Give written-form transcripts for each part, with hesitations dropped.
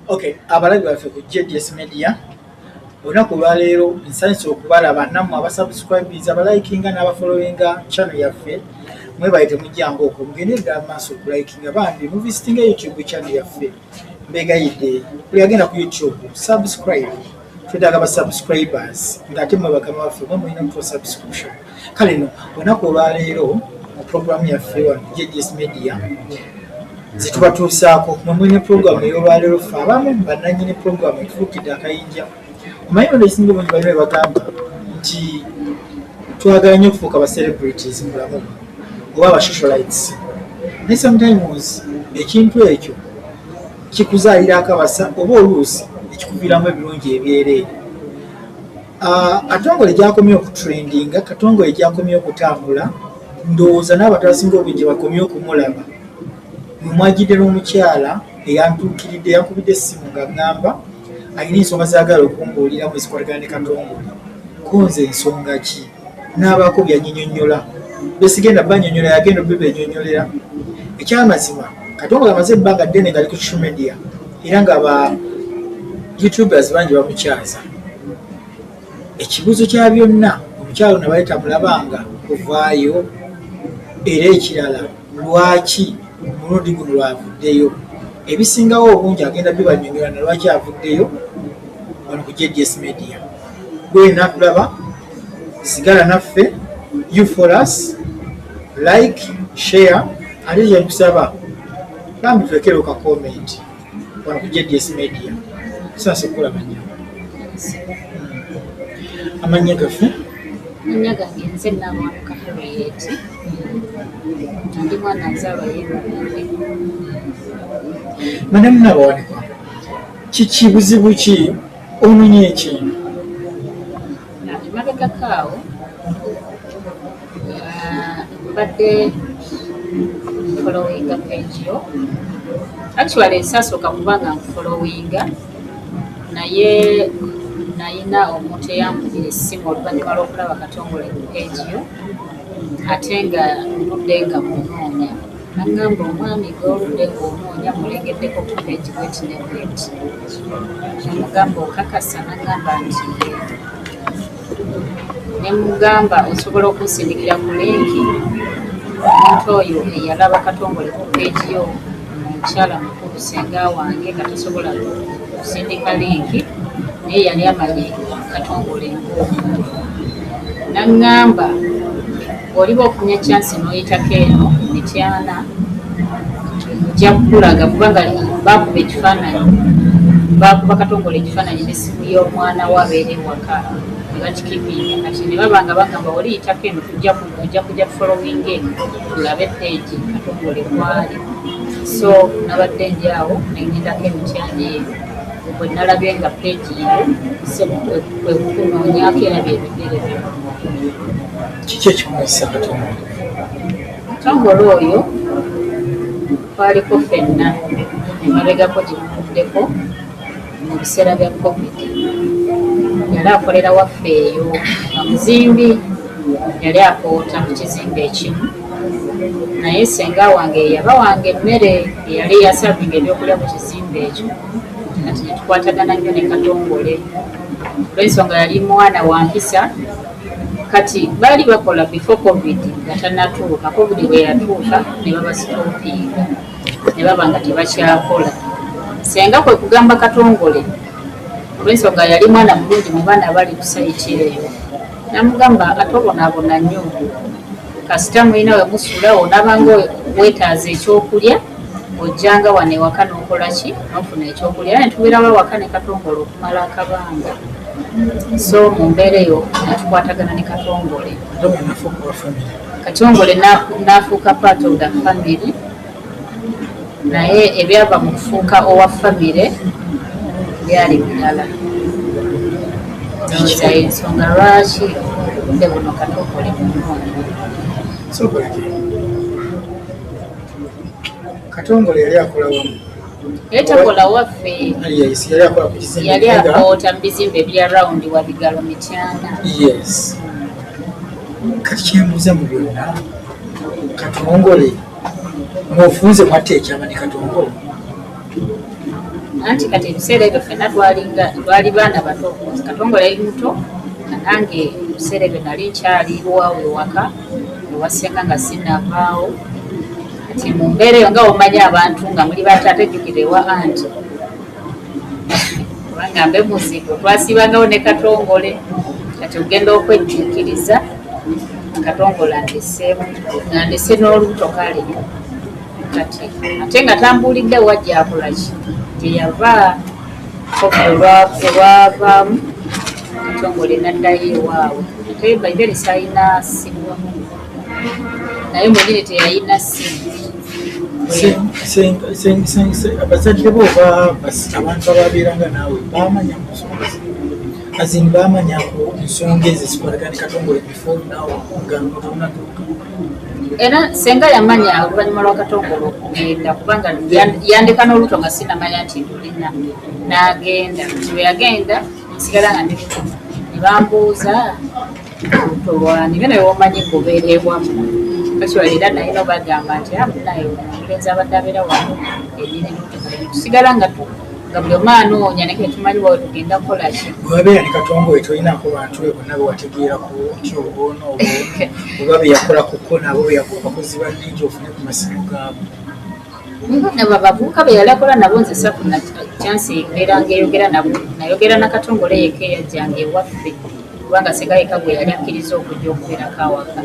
Okay, abalabi baffe ku JDS Media olunaku lwaleero nsanyusa okubalaba nammwe abasubscribers abalikinga n'abafollowinga channel yaffe mwebaite mujjangu okwo mugende ddala maaso okulikinga bandi muvisitinga YouTube channel yaffe mbegayidde buli agenda ku YouTube subscribe twetaaga basubscribers ng'ate mwe bakama baffe mwe mulina mutwa subscription kale no olunaku olwaleero mu programu yaffe wano JDS Media zitubatuusaako mwe mulina programu ey'olwaleero ffe abamu bannannyini programu etufuukidde akayinja omanyi bano ekisinga obungi balina bagamba nti twagala nnyo okufuuka ba celebrities mu bulamu oba aba socialites naye sometimes ekintu ekyo kikuzaalira akabasa oba oluusi ekikuviiramu ebirungi ebyereere. Katongole gyakomye okutrendinga, Katongole gyakomye okutambula, ndowooza n'abantu abasinga obungi bakomye okumulaba. Mwajjidde n'omukyala eyantuukiridde yankubidde essimu ng'aŋŋamba alina ensonga zaagala okumbuuliramu ezikwatagana ne Katongole. Ko nze ensonga ki? N'abaako byannyinnyonnyola. Besigenda bannyonnyola yagenda obibennyonnyolera. Ekyamazima Katongole amaze ebbanga ddene ng'ali ku social media era ng'aba YouTubers bangi bamukyaza. Ekibuuzo kya byonna omukyala ono bali tamulabanga kuvaayo era ekirala lwaki omulundi guno lwavuddeyo ebisingawo obungi agenda bibannyonnyola na lwaki avuddeyo wano ku JDS Media. Gwe natulaba sigala naffe U4us like share ate yentusaba bambi tulekere ka comment wano ku JDS Media sasa kulaba nnyo amanya gaffe Amanya gange nze Namwanuka Harriet ndi mwana nzaalwa y'Ebuwende. Madamu Nabawanika kiki buzibu ki ononye ki? Emabegako awo mbadde followinga page yo. Actually nsasooka kubanga nkufollowinga naye nayina omuntu eyankubira essimu oluvannyuma lw'okulaba Katongole ku page yo ate nga nudde nga munoonya naŋŋamba omwami gw'oludde ng'onoonya mulengeddeko ku page bweti ne bweti namugamba okakasa naŋŋamba nti ne mugamba osobola okunsindikira ku linki omuntu oyo eyalaba Katongole ku page yo omukyala mukulu senga wange nga tasobola kusindika linki naye yali amanyi Katongole ng'omuntu naŋŋamba bw'oliba ofunye chance n'oyitako eno mityana nja kukulaga kubanga baakuba ekifaananyi baakuba Katongole ekifaananyi n'essimu y'omwana we abeera ewaka ne bakikipinga kati ne babanga bagamba oliyitako eno tujja kujja tufolowinga eno tulabe page Katongole kwali so nabadde njaawo neŋŋendako emityana eyo bwe nalabye nga page yo kwe kunoonyaako era bye bigere byo. Kiki ekimuyisa Katongole? Katongole oyo twaliko ffenna emabegako gyetuvuddeko mu biseera bya COVID. Yali akolera waffe eyo nga muzimbi yali akoota mu kizimbe ekimu naye senga wange yaba wange emmere eyali yasavinga ebyokulya mu kizimbe ekyo kati netukwatagana nnyo ne Katongole olw'ensonga yali mwana wa mpisa kati baali bakola before COVID nga tannatuuka. COVID bwe yatuuka ne babasitoopinga ne baba nga tebakyakola. Senga kwe kugamba Katongole olw'ensonga yali mwana mulungi mu baana bali ku sayiti eyo namugamba ate obonaabona nnyo kasita mulina we musuula onabanga weetaaza ekyokulya ojjanga wano ewaka n'okola ki n'ofuna ekyokulya naye tubeera wawaka ne Katongole okumala akabanga so mu mbeera eyo natukwatagana ne Katongole. Katongole n'afuuka part of the family naye ebyava mu kufuuka owa family byali birala nza ensonga lwaki obudde buno Katongole munoonya. Katongole yali akola wamu takola waffe yali akoota mu bizimbe ebya rawundi wa bigalo mityana. Yes. Kati kyembuuza mu byonna Katongole mw'ofunze mwate ekyama ne Katongole? anti kati ebiseera ebyo ffenna twali baana bato Katongole yali muto nange ebiseera ebyo nali nkyali lwawe waka ewassenga nga sinnavaawo kati mu mbeera eyo nga omanyi abantu nga muli bataata ejjukira ewa anti kubanga mbe muzigo twasiibangawo ne Katongole kati ogenda okwejjuukiriza Katongole andese n'olubuto kale kati ate nga tambulidde wajja akolaki teyava olwavaamu Katongole naddayo ewaabwe ate baiberi sayina simu naye mwenyini teyayina simu abazadde bo abantu ababeeranga naawe bamanya musomozi azini bamanyako ensonga ezo zikolagana ne Katongole before naawe nga otonatuuka era senga yamanya oluvannyuma lwa Katongole okugenda kubanga yandeka n'oluto nga sinamanya nti ndulina n'agenda bwe yagenda nsigala nga ndiko ne bambuuza oluto lwani bino byomanyi gobeerebwamu kakiwali era nayina obagamba nti amunaye omulenzi abadde abeera wano enyini tusigala nga buli omu anoonya naye tumanyi bwawe tugenda kukolaki bwewabeera ne Katongole tolinako bantu be bonna bewategeerako kyoboono oba beyakolakoko nabo bakozi banningi ofune ku masimu gaabo abavubuka be yali akola nabo nze safuna chansi mbeera ngaeyogera nabo nayogera na Katongole yeka eyajjanga ewaffe kubanga Segayika gwe yali akkiriza okujja okubeerako awaka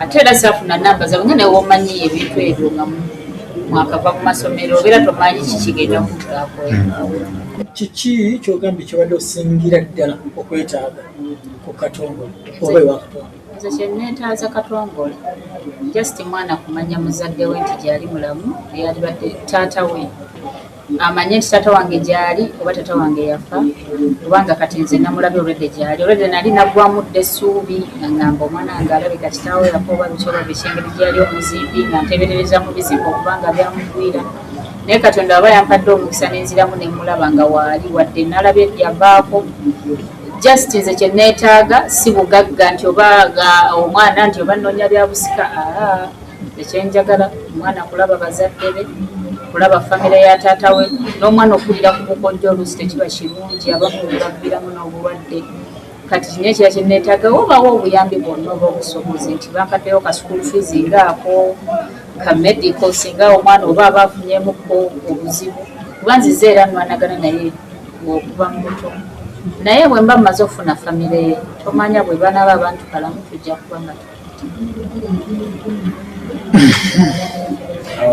ate era safuna namba zabwe nga nawe womanyi ebintu ebyo nga mwakava mu masomero obeera tomanyi kikigenda kutulako kiki kyogambye kyobadde osingira ddala okwetaaga ku Katongole oba ewa Katongole nze kyenneetaaza Katongole just mwana kumanya muzadde we nti gyali mulamu eyali badde taata we amanye nti taata wange gyali oba taata wange yafa kubanga kati nze namulabye olwedde gyali olwedde nali naggwamu dde essuubi nga ngamba omwana wange alabika kitaawe yafa oba biki oba biki engeri gyali omuzimbi nga nteeberereza mu bizimba okubanga byamugwira naye Katonda aba yampadde omukisa n'enziramu ne mulaba nga waali wadde nalabye yavaako just nze kyenneetaaga si bugagga nti oba omwana nti oba nnoonya byabusika ekyenjagala omwana kulaba bazadde be kulaba famire ya taata we n'omwana okulira ku bukojjo oluusi tekiba kirungi abamu babbiramu n'obulwadde kati kino ekira kyenneetaaga obawo obuyambi bwonna oba obusobozi nti bampaddeyo ka school fees ngaako ka medical singa omwana oba aba afunyemuko obuzibu kuba nzize era nwanagana naye okuva mu buto naye bwe mba mmaze okufuna famire ye tomanya bwe banaaba abantu kalamu tujja kuba nga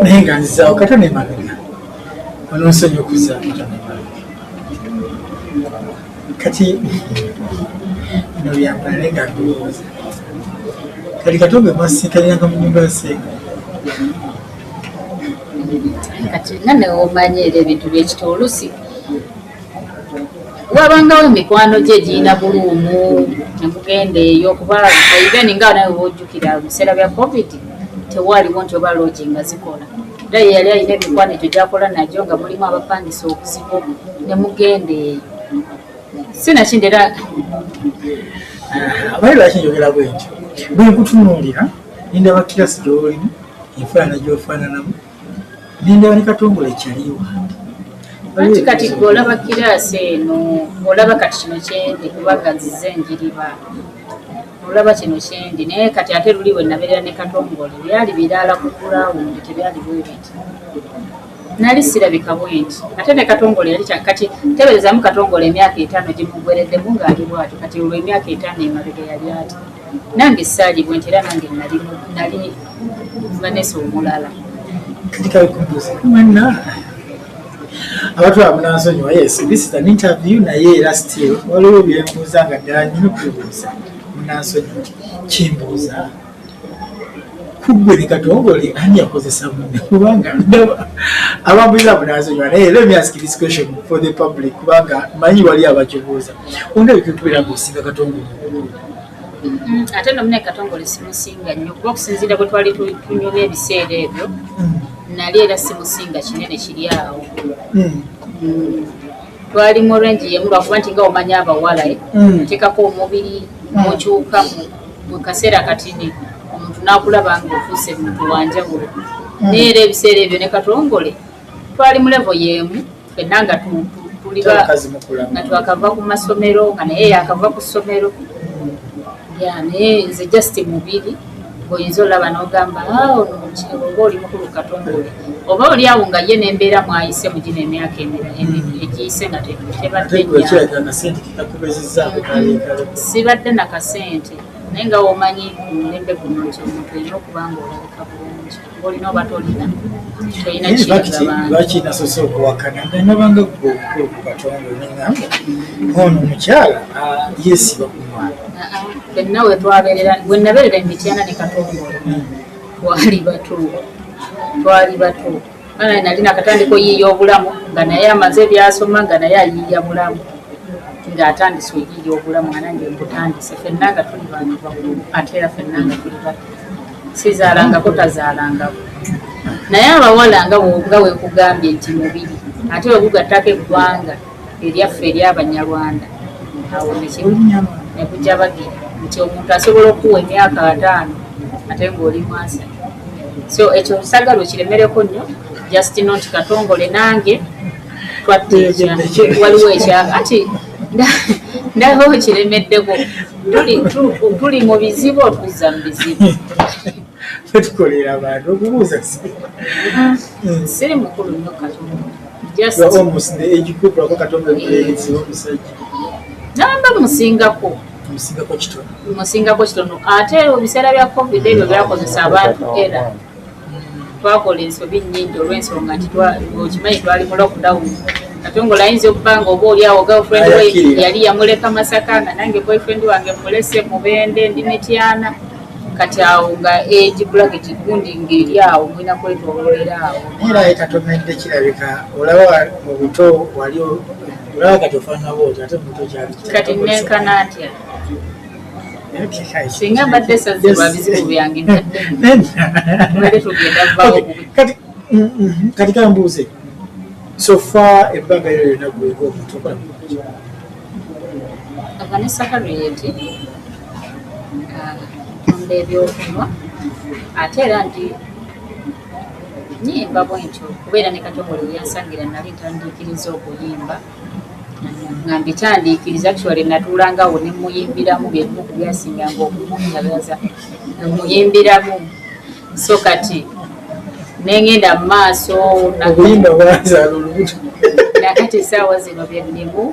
naye nga nzizaawo Katonda emabega ononsonyi okuzaawo Katonda emabega kati bino byambala naye nga ndowooza kati Katonda mwasinkaniranga mu nnyumba nsenga kati nga newomanyi era ebintu byekito oluusi wabangawo emikwano gye giyina buluumu nemugenda eyo kuba even nga nawe wojjukira biseera bya covid tewaaliwo nti oba loogi nga zikola era ye yali alina emikwano egyo gyakola nagyo nga mulimu abapangisa obuzibu nemugenda eyo sinakindi era abaali bakinjogera bwentyo bwe nkutunuulira nindaba kirasi gyolimu enfaanana gyofaananamu nindaba ne Katongole kyaliwo anti kati gwe olaba kiraasi eno olaba kati kino kyendi kubanga nzize enjiriba olaba kino kyendi naye kati ate luli we nabeerera ne Katongole byali biraala ku gurawundi tebyali bwe biti nali sirabika bwenti ate ne Katongole yali kati teberezamu Katongole emyaka 5 gimugwereddemu ng'ali bwatyo kati olwo emyaka 5 emabega yali ati nange saali bwenti era nange nali Vanessa omulala kikakumbuza abantu abamunansonyiwa yes this is an interview naye era still waliwo byembuuza nga ddala nnina okubuuza munansonyiwa kimbuuza kuggwe ne Katongole ani yakozesa munne kubanga abambuuza munansonyiwa naye let me ask this question for the public kubanga manyi wali abakibuuza onda bikitubeera ng'osinga Katongole ate nomune Katongole simusinga nnyo kuba okusinziira bwe twali tunyumya ebiseera ebyo nali era simusinga kinene kiri awo twali mu range yemu lwakuba nti nga omanya abawala oteekako omubiri mukyuka mu kaseera katini omuntu n'akulaba nga ofuuse muntu wanjawulo naye era ebiseera ebyo ne Katongole twali mu levo yemu ffenna nga tuliba nga twakava ku masomero nga naye yakava ku ssomero naye nze just mubiri oyinza olaba n'ogamba oba oli mukulu Katongole oba oli awo nga ye n'embeera mwayise mu gino emyaka egiyise nga tebadde sibadde nakasente naye nga womanyi mulembe guno nti omuntu olina okuba nga olabika bulungi olina oba tolina tolina kiragabanlwakinasosa okuwakana nabanga okukulu ku Katongole neŋŋamba ono omukyala yesiba ku mwana fenna bwe nabeerera Emityana ne Katongole twali bato kana nali nakatandika oyiiya obulamu nga naye amaze byasoma nga naye ayiiya bulamu ng'atandise oyiiya obulamu anange nkutandise ffenna nga tuli bantu bakulu ate era ffenna nga tuli bato sizaalangako tazaalangako naye abawala nga weekugambye nti mubiri ate wegugattako eggwanga eryaffe ery'Abanyarwanda awo nekujja bagira nti omuntu asobola okuwa emyaka 5 ate ng'oli mwasa so ekyo sagala okiremereko nnyo just nti Katongole nange twatteekya waliwo ekyaka ati ndaba okiremeddeko tuli mu bizibu otuzza mu bizibu tukolera abantu okubuuza siri mukulu nnyo namba musingako kitono ate ebiseera bya covid ebyo byakozesa abantu era twakola ensobi nnyingi olw'ensonga nti okimanyi twali mu lockdown Katongole ayinza okuba nga oba oli awo girlfriend we yali yamuleka Masaka nga nange boyfriend wange mulese Mubende ndi Mityana kati awo nga age bracket gundi ngeri awo mwina kwetololera awo era ekatomedde kirabika olaba mu buto wali olaba kati ofaanana bwoti ate mu buto kyali kati nenkana atya singa mbadde sazibwa bizibu byange mbadde tugenda vaawo kati kambuuze so far ebbanga eryo lyonna gweko omuntu okola Vanessa Harriet tunda ebyokunywa ate era nti nyimba bwentyo kubeera ne Katongole lyansangira nali ntandiikiriza okuyimba nga mbitandiikiriza actually natuulangawo ne muyimbiramu byebimu ku byasinganga okumunyabaza muyimbiramu so kati nengenda mu maaso okuyimba bwazaala olubuto nakati essaawa zino byennimu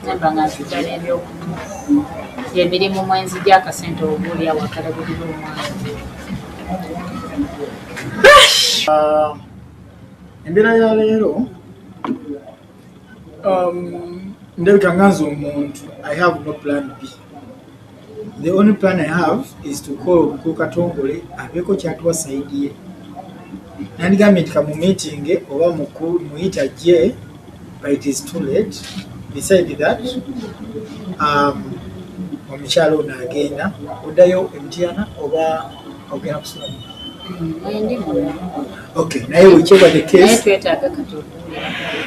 nemba nga nzigala ebyokunywa emirimu mwenzija akasente obuuli awo akalabirira omwana embeera ya leero ndabika nganze omuntu I have no plan B. The only plan I have is to call ku Katongole abeeko kyatuwasaidiye nandigambye nti kamu meeting oba muyita gye but it is too late. Beside that omukyala ono agenda oddayo Emityana oba ogenda kusula okay naye whichever the case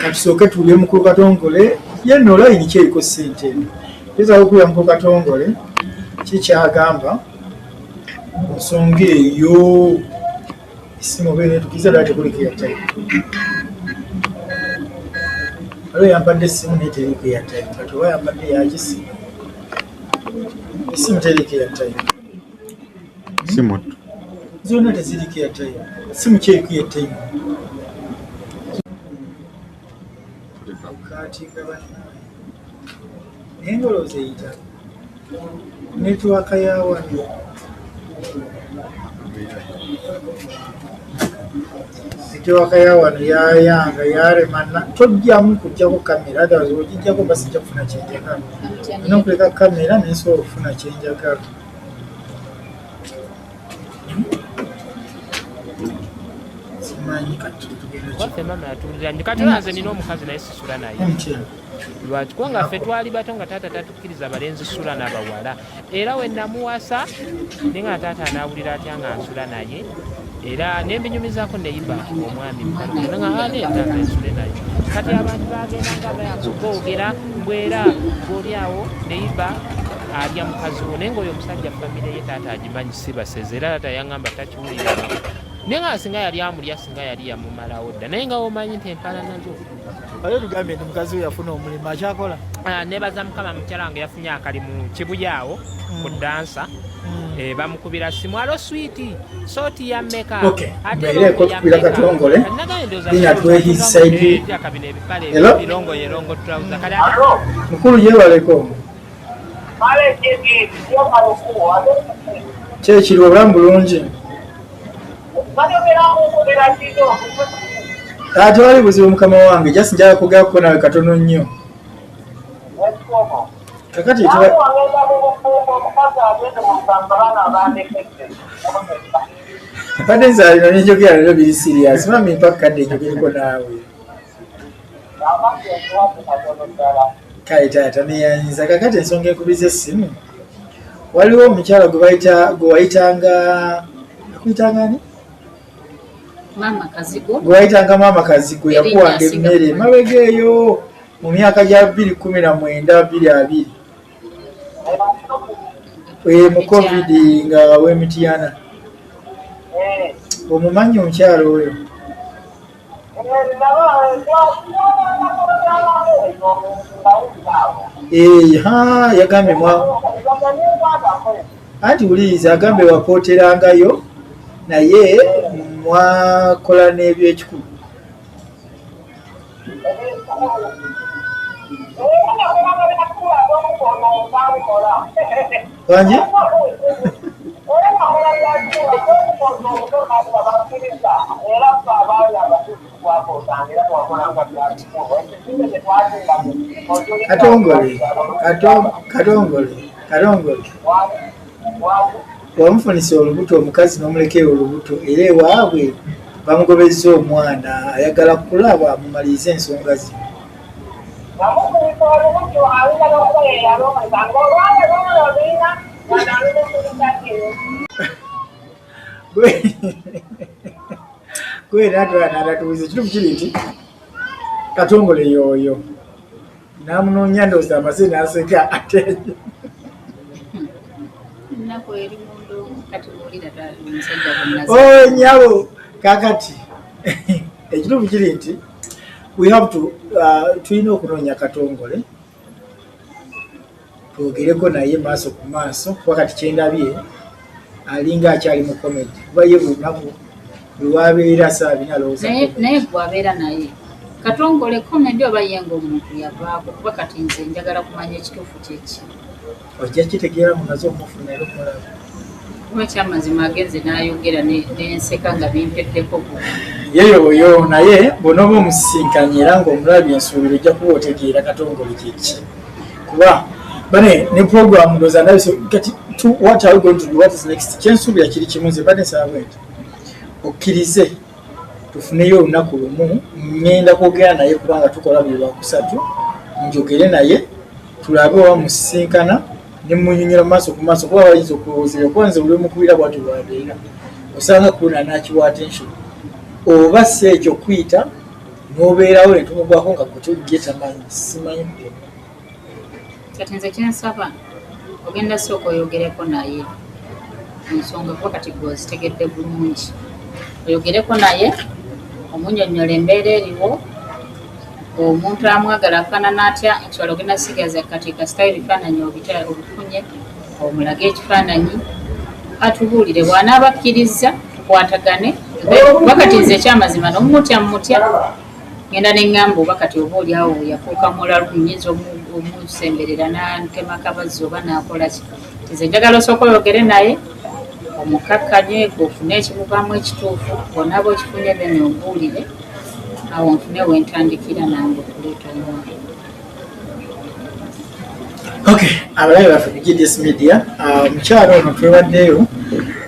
katusooke tuwulire mukulu Katongole yenna olayini kyeriko ssente eno tuzaho okuwulira mukulu Katongole kikyagamba nsonga eyo esimu obeera netukiza ddala tekuliko yatayo waliwo yampadde essimu naye teriko yatayo kati oba yampadde yakisimu esimu teriko yatayo simu zonna teziriko yatayo simu kyeriko yatayo katinga bannaye naye ngolooza eyita netiwaka yawano netiwaka yawano yayanga yaremana tojjamu kujjako kamera otherwise ogijjako basijja kufuna kyenjagala ina okuleka kamera nensobola okufuna kyenjagala simanyi kati waffe mama yatuliranye kati nze nina omukazi naye sisula naye lwaki kubanga ffe twali bato nga taata tatukkiriza balenzi sula n'abawala era we namuwasa naye nga taata anaawulira atya nga nsula naye era nembinyumizaako neyiba omwami mukalugera nga taata nsule naye kati abantu bagenda nga bayakuboogera mbwera ng'oli awo neyiba alya mukazi wo naye ng'oyo omusajja famire ye taata agimanyi si baseze era taata yaŋŋamba takiwulira naye nga singa yali amulya singa yali yamumalawo dda naye nga womanyi nti empala nazo ale tugambye nti mukazi we yafuna omulimu akyakola nebaza mukama mukyala wange yafunye akalimu Kibuyaawo ku dansa bamukubira simu alo switi sooti ya mmeka mbeereko tukubira Katongole inatwehisaidi mukulu yebaleko kyekiri obulamu bulungi ate wali buzibu mukama wange jasi njala kugaako nawe katono nnyo kakati kadde zalino nenjogera lero biri serious mami mpaka kadde njogereko naawe kale taata neyanyiza kakati ensonga ekubiza essimu waliwo omukyala gwe wayitanga akuyitangani gwe wayitanga maama Kazigo yakuwanga emmere mabega eyo mu myaka gya 2019 2020 mu covid nga w'Emityana omumanyi omukyala oyo yagambye anti wuliriza agambe wapooterangayo naye mwakola n'ebyekikulu wanyi Katongole wamufunisa olubuto omukazi n'omulekera olubuto era ewaabwe bamugobezza omwana ayagala kulaba mumalize ensonga ze gwe natatubuza ekitubu kiri nti Katongole yoyo namunoonya ndowooza amaze naseka ate nyabo kakati ekitubu kiri nti we have to tulina okunoonya Katongole twogereko naye maaso ku maaso wakati kyendabye alinga akyali mu comedy kuba ye bunaku lwabeera saabina lowooza naye bwabeera naye Katongole comedy oba yenga omuntu yavaako kuba kati nze njagala kumanya ekituufu kyeki ojja kitegeera munaze omufuna era omulaba kuba kyamazima agenze n'ayogera n'enseka nga bimpeddeko yeyoyo naye bw'onooba omusisinkanye era ng'omulabye ensuubiro ojja kuba otegeera Katongole kyeki kuba bane ne program ndoza ndabise kati what are we going to do, what is next kyensuubira kiri kimu nze bane saabwe nti okkirize tufuneyo olunaku lumu ngenda kwogera naye kubanga tukola buli lwakusatu njogere naye tulabe oba musisinkana ne munyonyera maaso ku maaso kuba bayinza okulowoozera kuba nze buli omukubira bwati bwabeera osanga kuna nakiwa attention oba si ekyo kuyita n'obeerawo ne tumugwako nga gwe tamanyi simanyi kati nze kyensaba ogenda sooka oyogereko naye ensonga kuba kati gwe ozitegedde bulungi oyogereko naye omunnyonnyola embeera eriwo omuntu amwagala afaanana atya ekiwala ogenda sigaza kati kasitayo ebifaananyi obifunye omulage ekifaananyi atubuulire bw'anaaba akkiriza tukwatagane kuba kati nze ekyamazima n'omumutya mumutya ngenda neŋŋamba oba kati oba oli awo yafuuka mulalu nyinza omusemberera n'antema kabazzi oba n'akola ki nze njagala osooka oyogere naye omukakkanye ofune ekimuvaamu ekituufu bw'onaaba okifunye bene obuulire awo nfune wentandikira nange okuleeta omwana abalabe baffe ku GDS Media omukyalo ono twewaddeyo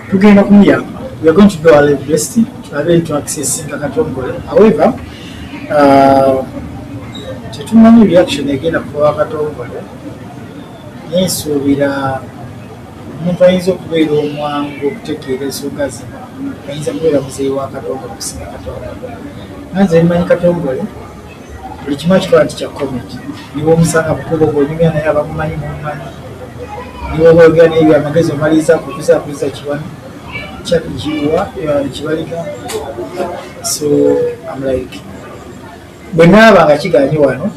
tugenda kumuyamba we are going to do our level best tulabe tuaccessinga Katongole however tetumanyi reaction egenda kuba Katongole naye nsuubira omuntu ayinza okubeera omwangu okutegeera ensonga zino ayinza kubeera muzeeyi wa Katongole okusinga Katongole nanze mmanyi Katongole buli kimu akikola nti kya comedy niwo omusanga mukubo gw'onyumya naye abamumanyi mumumanyi niwo boogera naye byamagezi omaliza kukuza kiwano kyakiwa kibalika. So I'm like bwe naaba nga kiganye wano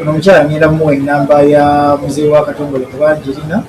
ono omukyala ngenda muwa ennamba ya muzeeyi wa Katongole kuba ngirina